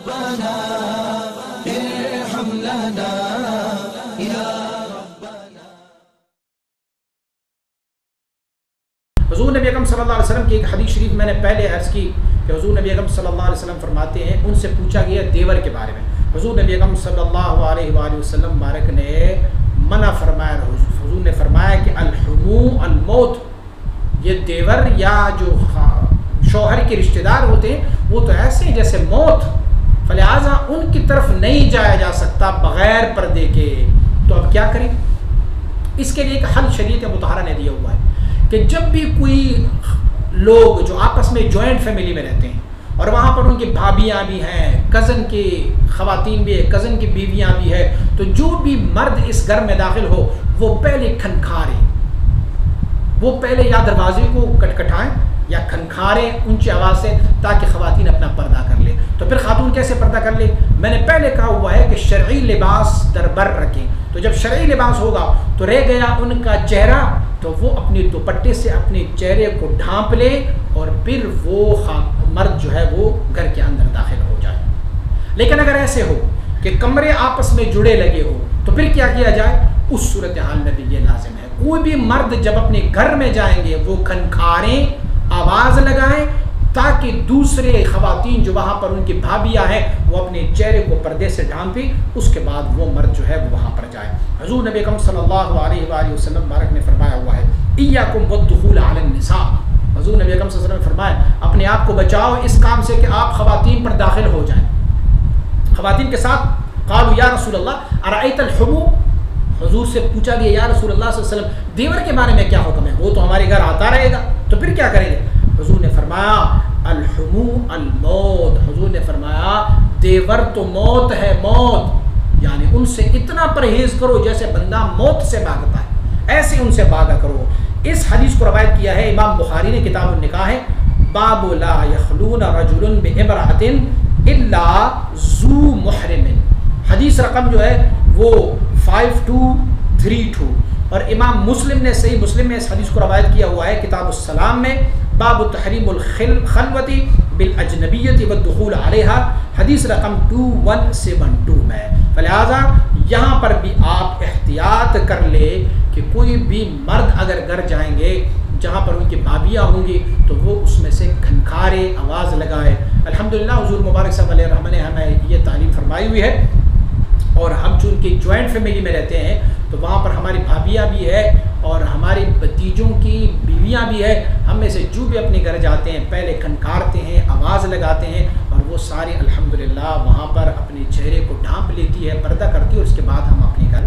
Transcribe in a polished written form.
ربنا ارحم لنا یا ربنا۔ حضور نبی اکرم صلی اللہ علیہ وسلم کی ایک حدیث شریف میں نے پہلے عرض کی کہ حضور نبی اکرم صلی اللہ علیہ وسلم فرماتے ہیں، ان سے پوچھا گیا دیور کے بارے میں، حضور نبی اکرم صلی اللہ علیہ وآلہ وسلم بارک نے منع فرمایا، حضور نے فرمایا کہ الحمو الموت، یہ دیور یا جو شوہر کے رشتہ دار ہوتے ہیں وہ تو ایسے ہیں جیسے موت، فلہذا ان کی طرف نہیں جایا جا سکتا بغیر پردے کے۔ تو اب کیا کریں؟ اس کے لیے ایک حل شریعت مطہرہ نے دیا ہوا ہے کہ جب بھی کوئی لوگ جو آپس میں جوائنٹ فیملی میں رہتے ہیں اور وہاں پر ان کی بھابیاں بھی ہیں، کزن کی خواتین بھی ہے، کزن کی بیویاں بھی ہے، تو جو بھی مرد اس گھر میں داخل ہو وہ پہلے کھنکھارے، وہ پہلے یا دروازے کو کٹکھٹائیں یا کھنکھاریں اونچی آواز سے تاکہ خواتین اپنا پردہ کر لیں۔ تو پھر خاتون کیسے پردہ کر لیں؟ میں نے پہلے کہا ہوا ہے کہ شرعی لباس در بر رکھیں، تو جب شرعی لباس ہوگا تو رہ گیا ان کا چہرہ، تو وہ اپنے دوپٹے سے اپنے چہرے کو ڈھانپ لے اور پھر وہ مرد جو ہے وہ گھر کے اندر داخل ہو جائے۔ لیکن اگر ایسے ہو کہ کمرے آپس میں جڑے لگے ہو تو پھر کیا کیا جائے؟ اس صورتحال میں بھی یہ لازم ہے، کوئی بھی مرد جب اپنے گھر میں جائیں گے وہ کھنکھاریں، آواز لگائیں تاکہ دوسرے خواتین جو وہاں پر ان کی بھابیاں ہیں وہ اپنے چہرے کو پردے سے ڈھانپیں، اس کے بعد وہ مرد جو ہے وہ وہاں پر جائے۔ حضور نبی اکرم صلی اللہ علیہ وآلہ وسلم بارک نے فرمایا ہوا ہے ایاکم والدخول علی النساء، حضور نبی اکرم صلی اللہ علیہ وسلم نے فرمایا اپنے آپ کو بچاؤ اس کام سے کہ آپ خواتین پر داخل ہو جائیں، خواتین کے ساتھ۔ قالوا یا رسول اللہ ارأیت الحمو، حضور سے پوچھا گیا یا رسول اللہ صلی اللہ علیہ وسلم دیور کے بارے میں کیا حکم ہے؟ وہ تو ہمارے گھر آتا رہے گا تو پھر کیا کریں گے؟ حضور نے فرمایا الحمو الموت، حضور نے فرمایا دیور تو موت ہے، موت، یعنی ان سے اتنا پرہیز کرو جیسے بندہ موت سے بھاگتا ہے، ایسے ان سے بھاگا کرو۔ اس حدیث کو روایت کیا ہے امام بخاری نے کتاب النکاح ہے، باب لا یخلون رجل بامرأۃ الا ذو محرم، حدیث رقم جو ہے وہ 5232، اور امام مسلم نے صحیح مسلم میں اس حدیث کو روایت کیا ہوا ہے کتاب السلام میں، باب تحریم الخلوۃ بالاجنبیۃ والدخول علیہا، حدیث رقم 2172 میں۔ فلہذا یہاں پر بھی آپ احتیاط کر لے کہ کوئی بھی مرد اگر گھر جائیں گے جہاں پر ان کی بھابیاں ہوں گی تو وہ اس میں سے کھنکھارے، آواز لگائے۔ الحمدللہ حضور مبارک صلی اللہ علیہ وسلم نے ہمیں یہ تعلیم فرمائی ہوئی ہے، اور ہم چونکہ جوائنٹ فیملی میں رہتے ہیں تو وہاں پر ہماری بھابیاں بھی ہے اور ہماری بھتیجوں کی بیویاں بھی ہے، ہم میں سے جو بھی اپنے گھر جاتے ہیں پہلے کھنکارتے ہیں، آواز لگاتے ہیں، اور وہ سارے الحمدللہ وہاں پر اپنے چہرے کو ڈھانپ لیتی ہے، پردہ کرتی ہے، اور اس کے بعد ہم اپنے گھر